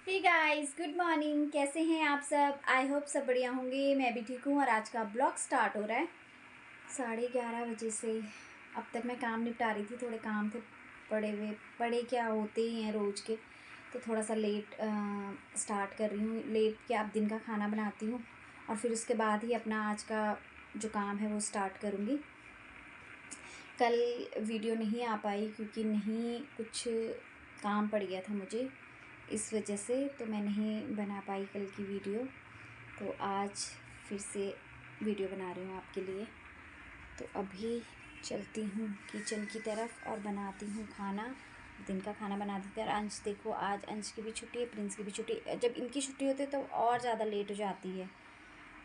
Hey guys, good morning. कैसे हैं आप सब? आई होप सब बढ़िया होंगे। मैं भी ठीक हूँ और आज का ब्लॉग स्टार्ट हो रहा है 11:30 बजे से। अब तक मैं काम निपटा रही थी, थोड़े काम थे पड़े हुए। पड़े क्या होते ही हैं रोज़ के, तो थोड़ा सा लेट स्टार्ट कर रही हूँ। लेट के अब दिन का खाना बनाती हूँ और फिर उसके बाद ही अपना आज का जो काम है वो स्टार्ट करूँगी। कल वीडियो नहीं आ पाई क्योंकि नहीं कुछ काम पड़ गया था मुझे, इस वजह से तो मैं नहीं बना पाई कल की वीडियो। तो आज फिर से वीडियो बना रही हूँ आपके लिए। तो अभी चलती हूँ किचन की तरफ और बनाती हूँ खाना। दिन का खाना बना देते हैं। और अंश देखो, आज अंश की भी छुट्टी है, प्रिंस की भी छुट्टी। जब इनकी छुट्टी होती है तो और ज़्यादा लेट हो जाती है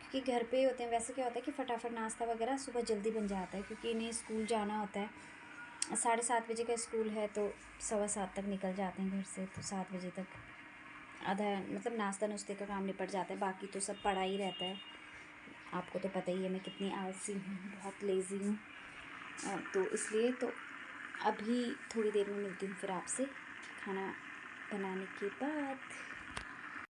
क्योंकि घर पे होते हैं। वैसे क्या होता है कि फटाफट नाश्ता वगैरह सुबह जल्दी बन जाता है क्योंकि इन्हें स्कूल जाना होता है। 7:30 बजे का स्कूल है तो 7:15 तक निकल जाते हैं घर से, तो 7 बजे तक आधा मतलब नाश्ता नुश्ते का काम निपट जाता है। बाकी तो सब पड़ा ही रहता है। आपको तो पता ही है मैं कितनी आलसी हूँ, बहुत लेज़ी हूँ। तो इसलिए तो अभी थोड़ी देर में मिलती हूँ फिर आपसे खाना बनाने के बाद।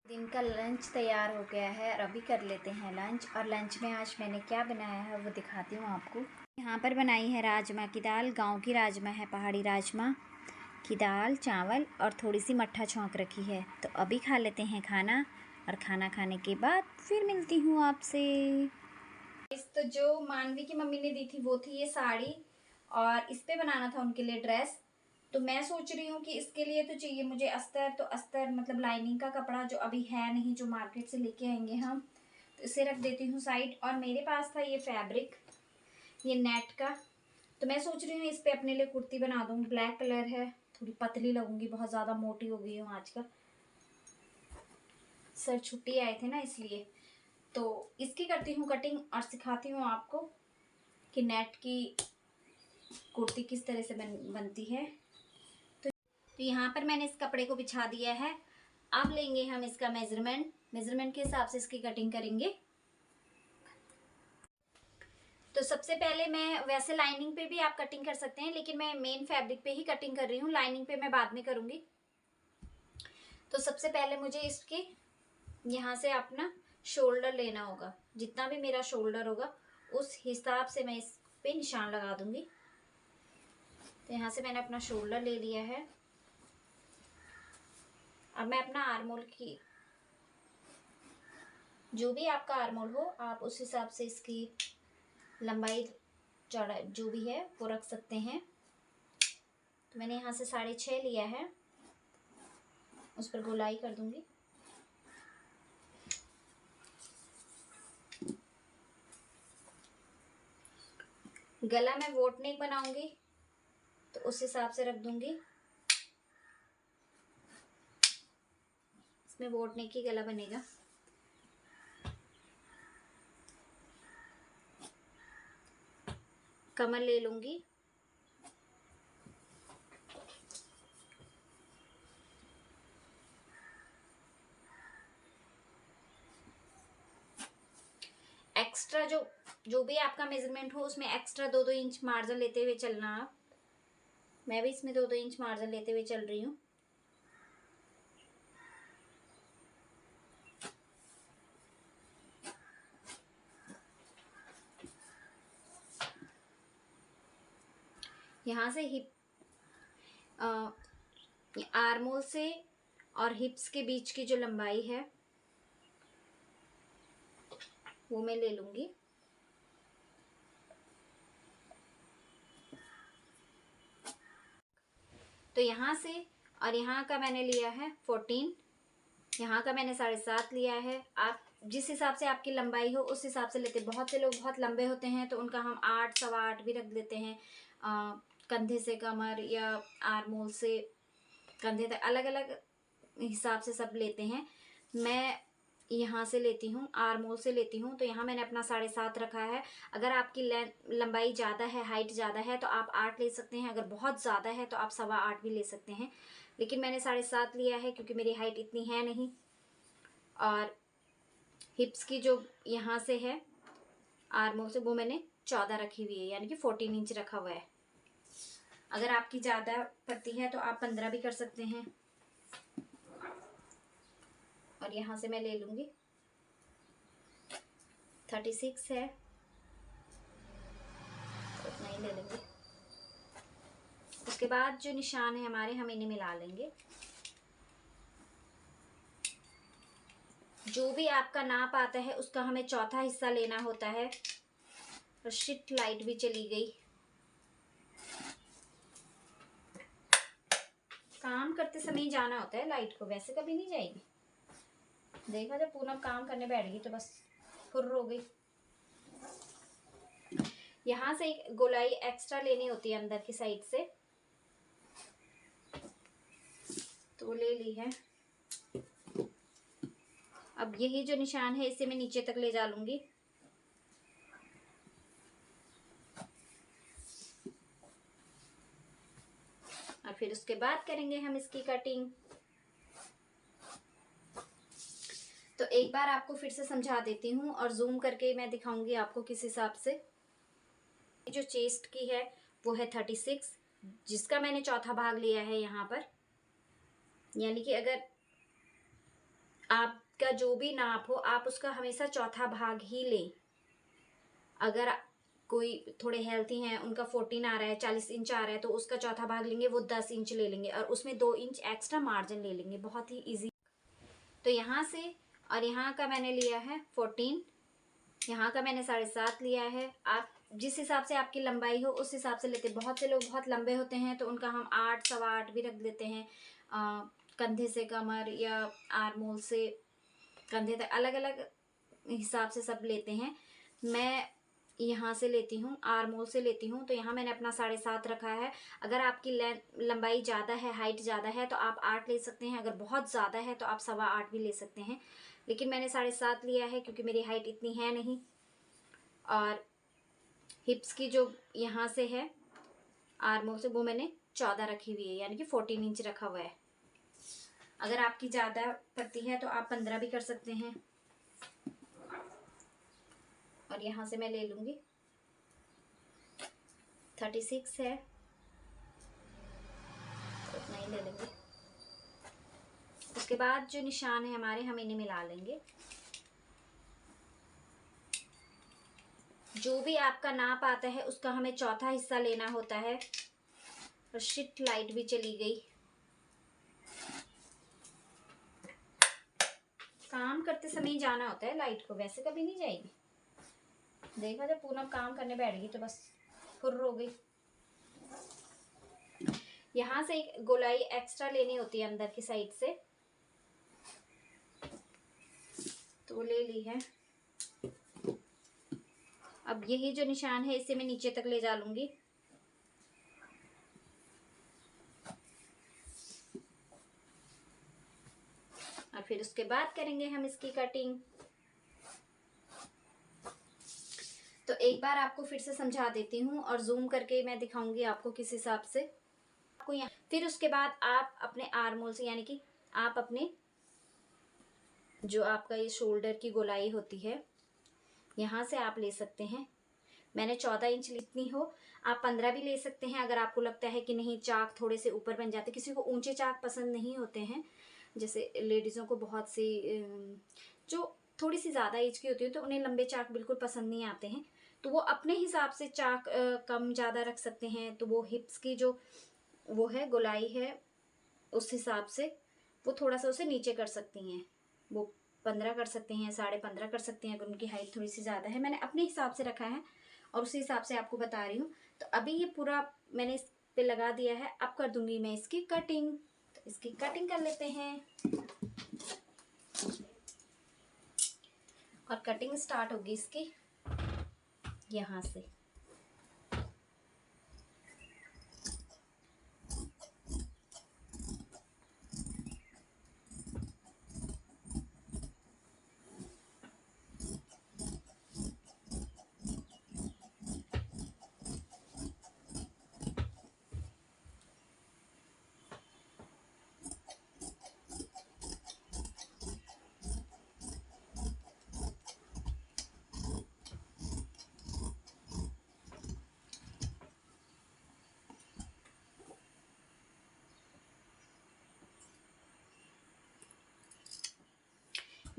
दिन का लंच तैयार हो गया है और अभी कर लेते हैं लंच। और लंच में आज मैंने क्या बनाया है वो दिखाती हूँ आपको। यहाँ पर बनाई है राजमा की दाल। गांव की राजमा है, पहाड़ी राजमा की दाल, चावल और थोड़ी सी मट्ठा छौंक रखी है। तो अभी खा लेते हैं खाना और खाना खाने के बाद फिर मिलती हूँ आपसे। तो जो मानवी की मम्मी ने दी थी वो थी ये साड़ी, और इस पे बनाना था उनके लिए ड्रेस। तो मैं सोच रही हूँ कि इसके लिए तो चाहिए मुझे अस्तर। तो अस्तर मतलब लाइनिंग का कपड़ा जो अभी है नहीं, जो मार्केट से लेके आएंगे हम। तो इसे रख देती हूँ साइड। और मेरे पास था ये फैब्रिक, ये नेट का। तो मैं सोच रही हूँ इस पे अपने लिए कुर्ती बना दूँ। ब्लैक कलर है, थोड़ी पतली लगूंगी, बहुत ज़्यादा मोटी हो गई हूँ आजकल। सर छुट्टी आए थे ना इसलिए। तो इसकी करती हूँ कटिंग और सिखाती हूँ आपको कि नेट की कुर्ती किस तरह से बनती है। तो यहाँ पर मैंने इस कपड़े को बिछा दिया है। अब लेंगे हम इसका मेजरमेंट के हिसाब से इसकी कटिंग करेंगे। तो सबसे पहले मैं, वैसे लाइनिंग पे भी आप कटिंग कर सकते हैं लेकिन मैं मेन फैब्रिक पे ही कटिंग कर रही हूँ, लाइनिंग पे मैं बाद में करूंगी। तो सबसे पहले मुझे इसके यहाँ से अपना शोल्डर लेना होगा। जितना भी मेरा शोल्डर होगा उस हिसाब से मैं इस पे निशान लगा दूंगी। तो यहाँ से मैंने अपना शोल्डर ले लिया है। अब मैं अपना आर्मोल की, जो भी आपका आर्मोल हो आप उस हिसाब से इसकी लंबाई चौड़ाई जो भी है वो रख सकते हैं। तो मैंने यहाँ से 6.5 लिया है, उस पर गोलाई कर दूंगी। गला मैं वोट नेक बनाऊंगी तो उस हिसाब से रख दूंगी। इसमें वोट नेक की गला बनेगा। कमर ले लूंगी। एक्स्ट्रा जो भी आपका मेजरमेंट हो उसमें एक्स्ट्रा 2-2 इंच मार्जिन लेते हुए चलना आप। मैं भी इसमें 2-2 इंच मार्जिन लेते हुए चल रही हूँ। यहाँ से हिप आर्मोल से और हिप्स के बीच की जो लंबाई है वो मैं ले लूंगी। तो यहाँ से और यहाँ का मैंने लिया है 14, यहाँ का मैंने 7.5 लिया है। आप जिस हिसाब से आपकी लंबाई हो उस हिसाब से लेते। बहुत से लोग बहुत लंबे होते हैं तो उनका हम 8, 8.25 भी रख देते हैं। कंधे से कमर या आर्मोल से कंधे तक अलग अलग हिसाब से सब लेते हैं। मैं यहाँ से लेती हूँ, आर्मोल से लेती हूँ। तो यहाँ मैंने अपना 7.5 रखा है। अगर आपकी लंबाई ज़्यादा है, हाइट ज़्यादा है तो आप 8 ले सकते हैं। अगर बहुत ज़्यादा है तो आप 8.25 भी ले सकते हैं। लेकिन मैंने 7.5 लिया है क्योंकि मेरी हाइट इतनी है नहीं। और हिप्स की जो यहाँ से है आर्मोल से वो मैंने 14 रखी हुई है, यानी कि 14 इंच रखा हुआ है। अगर आपकी ज़्यादा पड़ती है तो आप 15 भी कर सकते हैं। और यहाँ से मैं ले लूँगी 36 है, तो उतना ही ले लेंगे। उसके बाद जो निशान है हमारे, हम इन्हें मिला लेंगे। जो भी आपका नाप आता है उसका हमें चौथा हिस्सा लेना होता है। और शिट, लाइट भी चली गई। काम करते समय ही जाना होता है लाइट को, वैसे कभी नहीं जाएगी। देखा, जब पूनम काम करने बैठ गई तो बस फुर्र हो गई। यहाँ से एक गोलाई एक्स्ट्रा लेनी होती है अंदर की साइड से, तो ले ली है। अब यही जो निशान है इसे मैं नीचे तक ले जा लूंगी। और फिर उसके बाद करेंगे हम इसकी कटिंग। तो एक बार आपको फिर से समझा देती हूँ और जूम करके मैं दिखाऊंगी आपको किस हिसाब से। जो चेस्ट की है वो है 36, जिसका मैंने चौथा भाग लिया है यहाँ पर। यानी कि अगर आपका जो भी नाप हो, आप उसका हमेशा चौथा भाग ही लें। अगर कोई थोड़े हेल्थी हैं, उनका 14 आ रहा है, 40 इंच आ रहा है, तो उसका चौथा भाग लेंगे, वो 10 इंच ले लेंगे और उसमें 2 इंच एक्स्ट्रा मार्जिन ले लेंगे। बहुत ही इजी। तो यहाँ से और यहाँ का मैंने लिया है 14, यहाँ का मैंने 7.5 लिया है। आप जिस हिसाब से आपकी लंबाई हो उस हिसाब से लेते। बहुत से लोग बहुत लंबे होते हैं तो उनका हम 8, 8.25 भी रख देते हैं। कंधे से कमर या आर्मोल से कंधे तक, अलग अलग हिसाब से सब लेते हैं। मैं यहाँ से लेती हूँ, आर्मोल से लेती हूँ, तो यहाँ मैंने अपना 7.5 रखा है। अगर आपकी लंबाई ज़्यादा है, हाइट ज़्यादा है, तो आप 8 ले सकते हैं। अगर बहुत ज़्यादा है तो आप 8.25 भी ले सकते हैं। लेकिन मैंने 7.5 लिया है क्योंकि मेरी हाइट इतनी है नहीं। और हिप्स की जो यहाँ से है आर्मोल से, वो मैंने 14 रखी हुई है, यानी कि 14 इंच रखा हुआ है। अगर आपकी ज़्यादा पड़ती है तो आप 15 भी कर सकते हैं। और यहाँ से मैं ले लूँगी 36 है, तो उतना ही ले लेंगे। उसके बाद जो निशान है हमारे, हम इन्हें मिला लेंगे। जो भी आपका नाप आता है उसका हमें चौथा हिस्सा लेना होता है। और शिट, लाइट भी चली गई। काम करते समय ही जाना होता है लाइट को, वैसे कभी नहीं जाएगी। देखा, जब पूनम काम करने बैठ गई तो बस फुर्र हो गई। यहाँ से एक गोलाई एक्स्ट्रा लेनी होती है अंदर की साइड से, तो ले ली है। अब यही जो निशान है इसे मैं नीचे तक ले जा लूंगी। और फिर उसके बाद करेंगे हम इसकी कटिंग। तो एक बार आपको फिर से समझा देती हूँ और जूम करके मैं दिखाऊंगी आपको किस हिसाब से आपको यहाँ। फिर उसके बाद आप अपने आर्मोल से, यानी कि आप अपने जो आपका ये शोल्डर की गोलाई होती है, यहाँ से आप ले सकते हैं। मैंने 14 इंच लिखनी हो, आप 15 भी ले सकते हैं। अगर आपको लगता है कि नहीं, चाक थोड़े से ऊपर बन जाते, किसी को ऊंचे चाक पसंद नहीं होते हैं, जैसे लेडीज़ों को बहुत सी जो थोड़ी सी ज़्यादा एज की होती है तो उन्हें लंबे चाक बिल्कुल पसंद नहीं आते हैं, तो वो अपने हिसाब से चाक कम ज़्यादा रख सकते हैं। तो वो हिप्स की जो वो है गोलाई है, उस हिसाब से वो थोड़ा सा उसे नीचे कर सकती हैं। वो 15 कर सकते हैं, 15.5 कर सकते हैं अगर उनकी हाइट थोड़ी सी ज़्यादा है। मैंने अपने हिसाब से रखा है और उसी हिसाब से आपको बता रही हूँ। तो अभी ये पूरा मैंने इस पे लगा दिया है। अब कर दूंगी मैं इसकी कटिंग। तो इसकी कटिंग कर लेते हैं और कटिंग स्टार्ट होगी इसकी यहाँ से।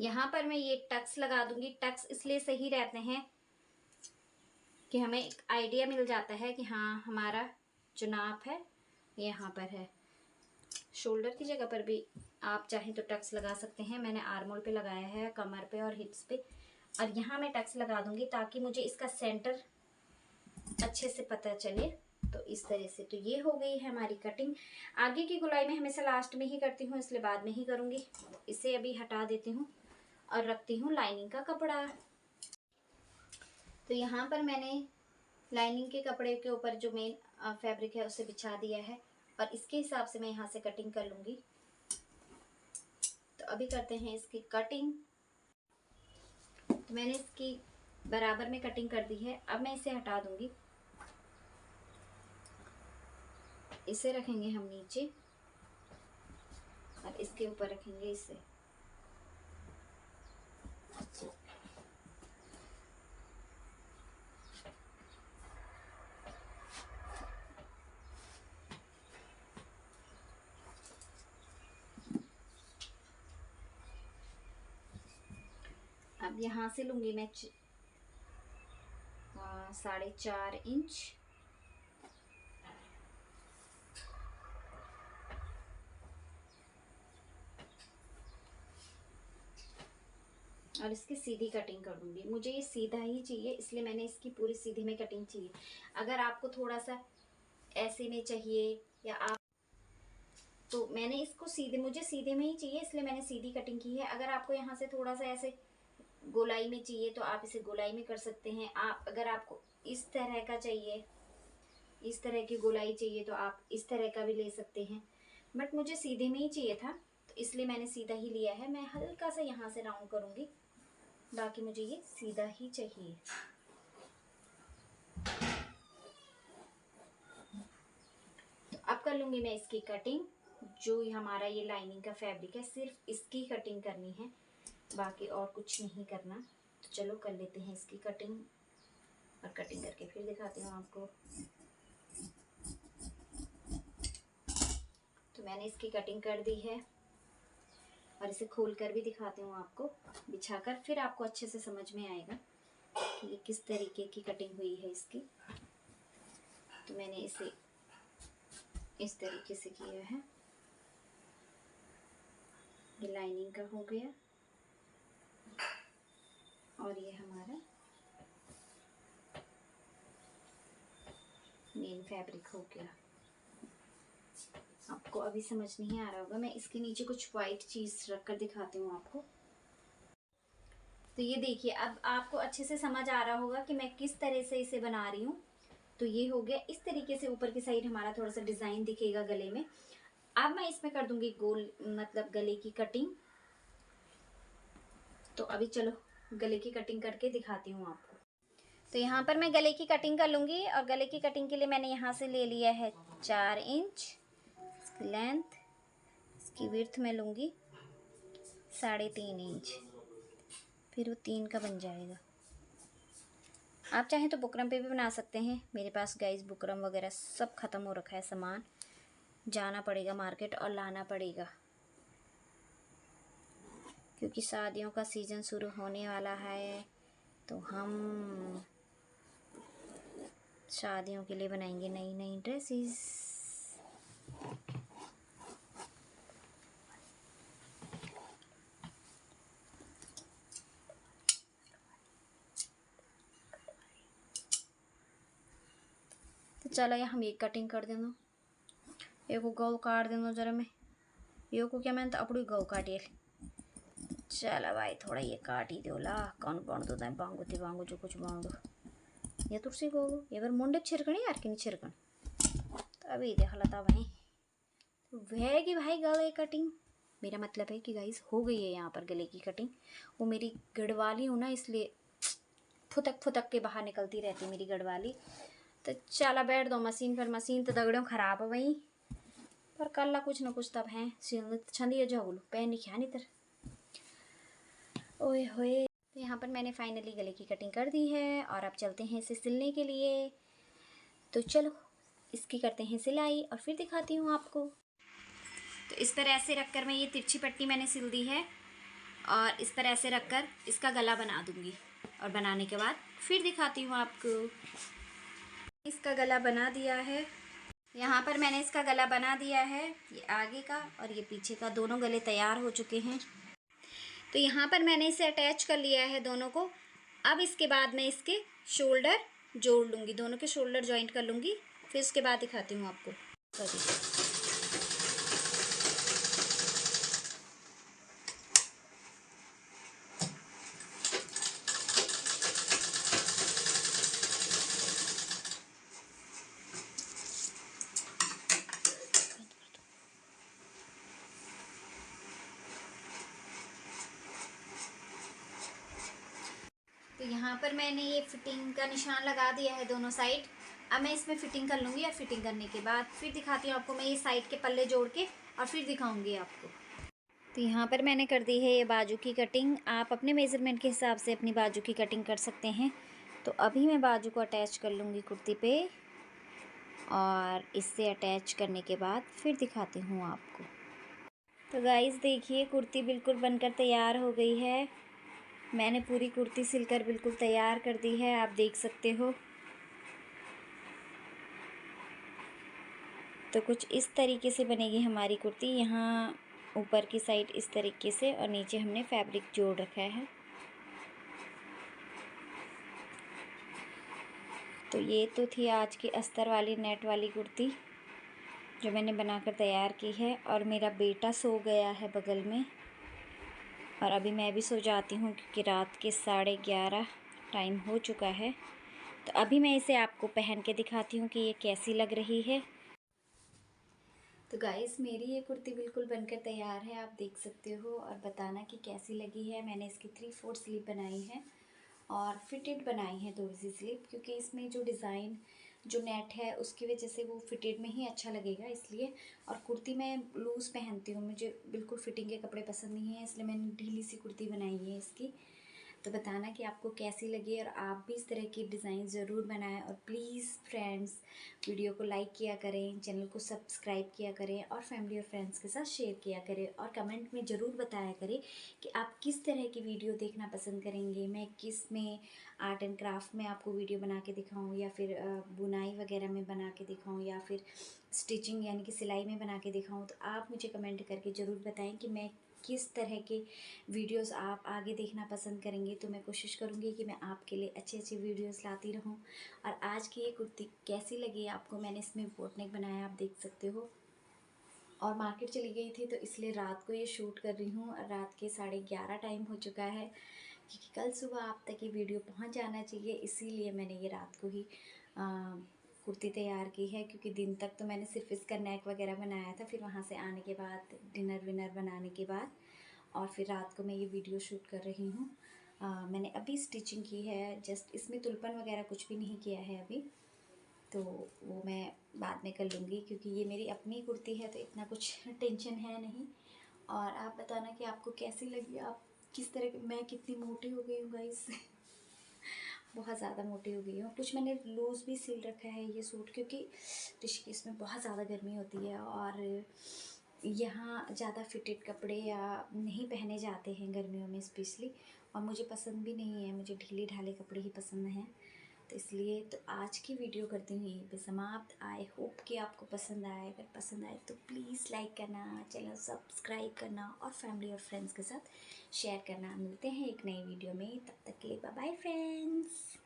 यहाँ पर मैं ये टक्स लगा दूंगी। टक्स इसलिए सही रहते हैं कि हमें एक आइडिया मिल जाता है कि हाँ हमारा जो नाप है यहाँ पर है। शोल्डर की जगह पर भी आप चाहें तो टक्स लगा सकते हैं। मैंने आर्मोल पे लगाया है, कमर पे और हिप्स पे, और यहाँ मैं टक्स लगा दूंगी ताकि मुझे इसका सेंटर अच्छे से पता चले। तो इस तरह से तो ये हो गई है हमारी कटिंग। आगे की गुलाई में हमेशा लास्ट में ही करती हूँ, इसलिए बाद में ही करूँगी। इसे अभी हटा देती हूँ और रखती हूँ लाइनिंग का कपड़ा। तो यहाँ पर मैंने लाइनिंग के कपड़े के ऊपर जो मेन फैब्रिक है उसे बिछा दिया है और इसके हिसाब से मैं यहाँ से कटिंग कर लूँगी। तो अभी करते हैं इसकी कटिंग। तो मैंने इसकी बराबर में कटिंग कर दी है। अब मैं इसे हटा दूँगी। इसे रखेंगे हम नीचे और इसके ऊपर रखेंगे इसे। अब यहाँ से लूँगी मैं 4.5 इंच और इसकी सीधी कटिंग कर दूँगी। मुझे ये सीधा ही चाहिए, इसलिए मैंने इसकी पूरी सीधी में कटिंग चाहिए। अगर आपको थोड़ा सा ऐसे में चाहिए या आप, तो मैंने इसको सीधे, मुझे सीधे में ही चाहिए इसलिए मैंने सीधी कटिंग की है। अगर आपको यहाँ से थोड़ा सा ऐसे गोलाई में चाहिए तो आप इसे गोलाई में कर सकते हैं। आप अगर आपको इस तरह का चाहिए, इस तरह की गोलाई चाहिए, तो आप इस तरह का भी ले सकते हैं। बट मुझे सीधे में ही चाहिए था तो इसलिए मैंने सीधा ही लिया है। मैं हल्का सा यहाँ से राउंड करूँगी, बाकी मुझे ये सीधा ही चाहिए। तो अब कर लूँगी मैं इसकी कटिंग। जो हमारा ये लाइनिंग का फैब्रिक है सिर्फ इसकी कटिंग करनी है, बाकी और कुछ नहीं करना। तो चलो कर लेते हैं इसकी कटिंग और कटिंग करके फिर दिखाती हूँ आपको। तो मैंने इसकी कटिंग कर दी है और इसे खोल कर भी दिखाती हूँ आपको बिछाकर, फिर आपको अच्छे से समझ में आएगा कि ये किस तरीके की कटिंग हुई है इसकी। तो मैंने इसे इस तरीके से किया है। ये लाइनिंग का हो गया और ये हमारा मेन फैब्रिक हो गया। आपको अभी समझ नहीं आ रहा होगा, मैं इसके नीचे कुछ वाइट चीज़ रख कर दिखाती हूँ आपको। तो ये देखिए, अब आपको अच्छे से समझ आ रहा होगा कि मैं किस तरह से इसे बना रही हूँ। तो ये हो गया। इस तरीके से ऊपर की साइड हमारा थोड़ा सा डिज़ाइन दिखेगा गले में। अब मैं इसमें कर दूंगी गोल, मतलब गले की कटिंग। तो अभी चलो गले की कटिंग करके दिखाती हूँ आपको। तो यहाँ पर मैं गले की कटिंग कर लूँगी और गले की कटिंग के लिए मैंने यहाँ से ले लिया है 4 इंच इसकी लेंथ। इसकी विड्थ में लूँगी 3.5 इंच, फिर वो 3 का बन जाएगा। आप चाहें तो बुकरम पे भी बना सकते हैं। मेरे पास गाइस बुकरम वगैरह सब ख़त्म हो रखा है सामान, जाना पड़ेगा मार्केट और लाना पड़ेगा, क्योंकि शादियों का सीज़न शुरू होने वाला है। तो हम शादियों के लिए बनाएंगे नई नई ड्रेसेस। तो चलो ये हम एक कटिंग कर देना, एक गौ काट देना जरा मैं यो को क्या मैंने तो अपनी गौ काटी। चलो भाई थोड़ा ये काट ही दो ला, कौन बांध दो बांगो थे बांगो जो कुछ बांधो ये तुरसी गो ये बार मुंडे छिड़कनी यार कि नहीं छिड़कन। तो अभी देख ला भाई वह कि भाई गले कटिंग, मेरा मतलब है कि गाइस हो गई है यहाँ पर गले की कटिंग। वो मेरी गढ़वाली हूँ ना, इसलिए फुतक फुतक के बाहर निकलती रहती मेरी गढ़वाली। तो चला बैठ दो मशीन पर, मशीन तो दगड़ों ख़राब है वहीं पर कल ला कुछ ना कुछ तब हैं छंदी झगलू पहन क्या नहीं तर ओए होए। तो यहाँ पर मैंने फाइनली गले की कटिंग कर दी है और अब चलते हैं इसे सिलने के लिए। तो चलो इसकी करते हैं सिलाई और फिर दिखाती हूँ आपको। तो इस तरह से रखकर मैं ये तिरछी पट्टी मैंने सिल दी है और इस पर ऐसे रखकर इसका गला बना दूँगी और बनाने के बाद फिर दिखाती हूँ आपको। इसका गला बना दिया है। यहाँ पर मैंने इसका गला बना दिया है, ये आगे का और ये पीछे का, दोनों गले तैयार हो चुके हैं। तो यहाँ पर मैंने इसे अटैच कर लिया है दोनों को। अब इसके बाद मैं इसके शोल्डर जोड़ लूँगी, दोनों के शोल्डर जॉइंट कर लूँगी, फिर उसके बाद दिखाती हूँ आपको। तो यहाँ पर मैंने ये फिटिंग का निशान लगा दिया है दोनों साइड। अब मैं इसमें फिटिंग कर लूँगी और फिटिंग करने के बाद फिर दिखाती हूँ आपको। मैं ये साइड के पल्ले जोड़ के और फिर दिखाऊँगी आपको। तो यहाँ पर मैंने कर दी है ये बाजू की कटिंग। आप अपने मेज़रमेंट के हिसाब से अपनी बाजू की कटिंग कर सकते हैं। तो अभी मैं बाजू को अटैच कर लूँगी कुर्ती पे और इससे अटैच करने के बाद फिर दिखाती हूँ आपको। तो गाइस देखिए, कुर्ती बिल्कुल बनकर तैयार हो गई है। मैंने पूरी कुर्ती सिलकर बिल्कुल तैयार कर दी है, आप देख सकते हो। तो कुछ इस तरीके से बनेगी हमारी कुर्ती। यहाँ ऊपर की साइड इस तरीके से और नीचे हमने फैब्रिक जोड़ रखा है। तो ये तो थी आज की अस्तर वाली नेट वाली कुर्ती जो मैंने बनाकर तैयार की है। और मेरा बेटा सो गया है बगल में और अभी मैं भी सो जाती हूँ क्योंकि रात के 11:30 टाइम हो चुका है। तो अभी मैं इसे आपको पहन के दिखाती हूँ कि ये कैसी लग रही है। तो गाइस, मेरी ये कुर्ती बिल्कुल बनकर तैयार है, आप देख सकते हो। और बताना कि कैसी लगी है। मैंने इसकी 3/4 स्लीव बनाई है और फिटेड बनाई है थोड़ी सी स्लीव, क्योंकि इसमें जो डिज़ाइन जो नेट है उसकी वजह से वो फिटेड में ही अच्छा लगेगा, इसलिए। और कुर्ती मैं लूज़ पहनती हूँ, मुझे बिल्कुल फिटिंग के कपड़े पसंद नहीं है, इसलिए मैंने ढीली सी कुर्ती बनाई है इसकी। तो बताना कि आपको कैसी लगी और आप भी इस तरह की डिज़ाइन ज़रूर बनाएं। और प्लीज़ फ्रेंड्स, वीडियो को लाइक किया करें, चैनल को सब्सक्राइब किया करें और फैमिली और फ्रेंड्स के साथ शेयर किया करें। और कमेंट में ज़रूर बताया करें कि आप किस तरह की वीडियो देखना पसंद करेंगे। मैं किस में आर्ट एंड क्राफ्ट में आपको वीडियो बना के दिखाऊँ, या फिर बुनाई वगैरह में बना के दिखाऊँ, या फिर स्टिचिंग यानी कि सिलाई में बना के दिखाऊँ। तो आप मुझे कमेंट करके ज़रूर बताएं कि मैं किस तरह के वीडियोस आप आगे देखना पसंद करेंगे। तो मैं कोशिश करूँगी कि मैं आपके लिए अच्छे अच्छे वीडियोस लाती रहूँ। और आज की ये कुर्ती कैसी लगी आपको, मैंने इसमें बोट नेक बनाया, आप देख सकते हो। और मार्केट चली गई थी तो इसलिए रात को ये शूट कर रही हूँ। और रात के 11:30 टाइम हो चुका है, क्योंकि कल सुबह आप तक ये वीडियो पहुँच जाना चाहिए, इसीलिए मैंने ये रात को ही कुर्ती तैयार की है। क्योंकि दिन तक तो मैंने सिर्फ इसका नेक वगैरह बनाया था, फिर वहाँ से आने के बाद डिनर विनर बनाने के बाद और फिर रात को मैं ये वीडियो शूट कर रही हूँ। मैंने अभी स्टिचिंग की है, जस्ट इसमें तुलपन वगैरह कुछ भी नहीं किया है अभी, तो वो मैं बाद में कर लूँगी, क्योंकि ये मेरी अपनी कुर्ती है तो इतना कुछ टेंशन है नहीं। और आप बताना कि आपको कैसी लगी, आप किस तरह की। मैं कितनी मोटी हो गई हूँ गाइस बहुत ज़्यादा मोटी हो गई हूँ। कुछ मैंने लूज़ भी सिल रखा है ये सूट, क्योंकि ऋषिकेश में बहुत ज़्यादा गर्मी होती है और यहाँ ज़्यादा फिटेड कपड़े या नहीं पहने जाते हैं गर्मियों में स्पेशली। और मुझे पसंद भी नहीं है, मुझे ढीले ढाले कपड़े ही पसंद हैं। तो इसलिए तो आज की वीडियो करती हूँ यहीं पे समाप्त। आई होप कि आपको पसंद आए। अगर पसंद आए तो प्लीज़ लाइक करना, चैनल सब्सक्राइब करना और फैमिली और फ्रेंड्स के साथ शेयर करना। मिलते हैं एक नई वीडियो में, तब तक के लिए बाय बाय फ्रेंड्स।